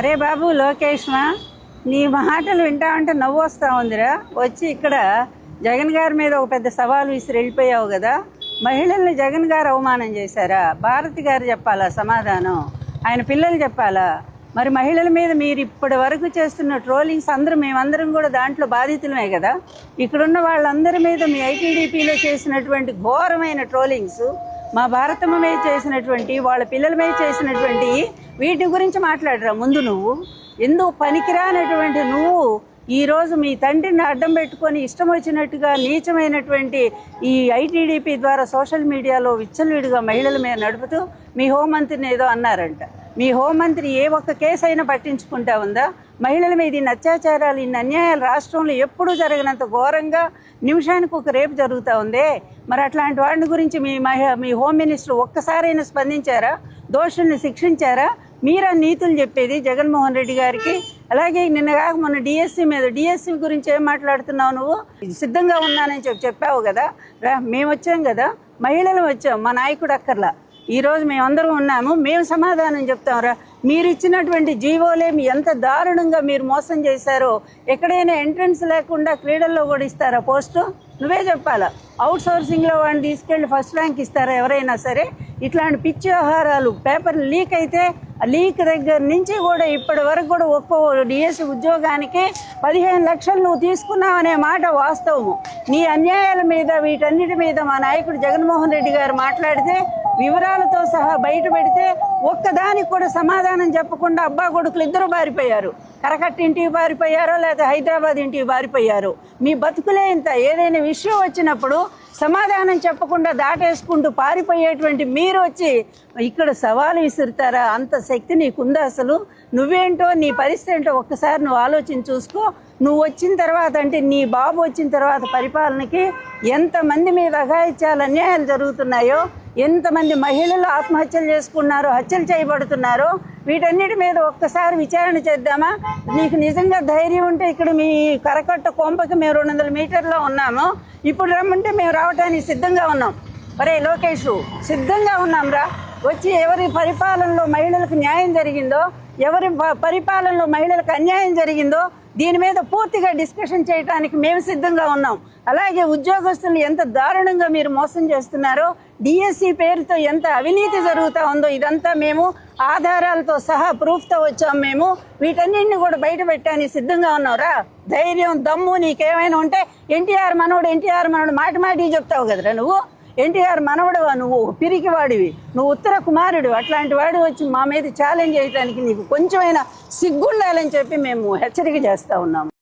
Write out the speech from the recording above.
అరే బాబు లోకేష్మా, నీ మాటలు వింటా ఉంటే నవ్వు వస్తూ ఉందిరా. వచ్చి ఇక్కడ జగన్ గారి మీద ఒక పెద్ద సవాలు విసిరి వెళ్ళిపోయావు కదా. మహిళల్ని జగన్ గారు అవమానం చేశారా? భారతి గారు చెప్పాలా సమాధానం? ఆయన పిల్లలు చెప్పాలా? మరి మహిళల మీద మీరు ఇప్పటి వరకు చేస్తున్న ట్రోలింగ్స్ మేమందరం కూడా దాంట్లో బాధితులమే కదా. ఇక్కడున్న వాళ్ళందరి మీద మీ ఐటీడీపీలో చేసినటువంటి ఘోరమైన ట్రోలింగ్స్, మా భారతమ్మ మీద చేసినటువంటి, వాళ్ళ పిల్లల మీద చేసినటువంటి వీటి గురించి మాట్లాడరా ముందు. నువ్వు ఎందుకు పనికిరానటువంటి నువ్వు ఈరోజు మీ తండ్రిని అడ్డం పెట్టుకొని ఇష్టం వచ్చినట్టుగా నీచమైనటువంటి ఈ ఐటీడీపీ ద్వారా సోషల్ మీడియాలో విచ్చలవిడిగా మహిళల మీద నడుపుతూ మీ హోంమంత్రిని ఏదో అన్నారంట. మీ హోంమంత్రి ఏ ఒక్క కేసు అయినా పట్టించుకుంటా ఉందా? మహిళల మీద ఇన్ని అత్యాచారాలు, ఇన్ని అన్యాయాలు రాష్ట్రంలో ఎప్పుడూ జరగనంత ఘోరంగా నిమిషానికి ఒక రేపు జరుగుతూ ఉందే. మరి అట్లాంటి వాడిని గురించి మీ హోమ్ మినిస్టర్ ఒక్కసారైనా స్పందించారా? దోషుల్ని శిక్షించారా? మీరా నీతులు చెప్పేది జగన్మోహన్ రెడ్డి గారికి? అలాగే నిన్న కాక మొన్న డిఎస్సి గురించి ఏం మాట్లాడుతున్నావు నువ్వు? సిద్ధంగా ఉన్నానని చెప్పావు కదా. మేము వచ్చాం కదా, మహిళలు వచ్చాం, మా నాయకుడు అక్కర్లా. ఈరోజు మేమందరం ఉన్నాము, మేము సమాధానం చెప్తాంరా. మీరు ఇచ్చినటువంటి జీవోలే ఎంత దారుణంగా మీరు మోసం చేశారో. ఎక్కడైనా ఎంట్రన్స్ లేకుండా క్రీడల్లో కూడా ఇస్తారా పోస్టు? నువ్వే చెప్పాలా. అవుట్ సోర్సింగ్లో వాడిని తీసుకెళ్ళి ఫస్ట్ ర్యాంక్ ఇస్తారా ఎవరైనా సరే? ఇట్లాంటి పిచ్చి వ్యవహారాలు, పేపర్ లీక్ అయితే ఆ లీక్ దగ్గర నుంచి కూడా ఇప్పటి వరకు కూడా ఒక్కో డిఎస్సి ఉద్యోగానికి 15 లక్షలు నువ్వు తీసుకున్నావనే మాట వాస్తవము. నీ అన్యాయాల మీద వీటన్నిటి మీద మా నాయకుడు జగన్మోహన్ రెడ్డి గారు మాట్లాడితే వివరాలతో సహా బయట పెడితే ఒక్కదానికి కూడా సమాధానం చెప్పకుండా అబ్బా కొడుకులు ఇద్దరు బారిపోయారు. కరకట్ట ఇంటికి బారిపోయారో లేదా హైదరాబాద్ ఇంటికి బారిపోయారు. మీ బతుకులే ఇంత. ఏదైనా విషయం వచ్చినప్పుడు సమాధానం చెప్పకుండా దాటేసుకుంటూ పారిపోయేటువంటి మీరు వచ్చి ఇక్కడ సవాలు విసురుతారా? అంత శక్తి నీకుందా అసలు? నువ్వేంటో, నీ పరిస్థితి ఏంటో ఒక్కసారి నువ్వు ఆలోచించి చూసుకో. నువ్వు వచ్చిన తర్వాత, అంటే నీ బాబు వచ్చిన తర్వాత పరిపాలనకి ఎంతమంది మీద అఘాయిత్యాలు, అన్యాయాలు జరుగుతున్నాయో, ఎంతమంది మహిళలు ఆత్మహత్యలు చేసుకున్నారో, హత్యలు చేయబడుతున్నారో, వీటన్నిటి మీద ఒక్కసారి విచారణ చేద్దామా? నీకు నిజంగా ధైర్యం ఉంటే ఇక్కడ మీ కరకట్ట కొంపకి మేము 200 మీటర్లో ఉన్నాము. ఇప్పుడు రమ్మంటే మేము రావడానికి సిద్ధంగా ఉన్నాం. మరే లోకేష్, సిద్ధంగా ఉన్నాం రా. వచ్చి ఎవరి పరిపాలనలో మహిళలకు న్యాయం జరిగిందో, ఎవరి పరిపాలనలో మహిళలకు అన్యాయం జరిగిందో దీని మీద పూర్తిగా డిస్కషన్ చేయడానికి మేము సిద్ధంగా ఉన్నాం. అలాగే ఉద్యోగస్తులు ఎంత దారుణంగా మీరు మోసం చేస్తున్నారో, డిఎస్సి పేరుతో ఎంత అవినీతి జరుగుతూ ఉందో, ఇదంతా మేము ఆధారాలతో సహా ప్రూఫ్తో వచ్చాం. మేము వీటన్నింటిని కూడా బయట పెట్టడానికి సిద్ధంగా ఉన్నావురా. ధైర్యం, దమ్ము నీకేమైనా ఉంటే ఎన్టీఆర్ మనవడు మాటి చెప్తావు కదరా నువ్వు. ఎన్టీఆర్ మనవడువా నువ్వు? పిరికివాడివి నువ్వు, ఉత్తర కుమారుడు. అట్లాంటి వాడు వచ్చి మా మీద ఛాలెంజ్ చేయడానికి నీకు కొంచెమైనా సిగ్గుండాలని చెప్పి మేము హెచ్చరిక చేస్తూ ఉన్నాము.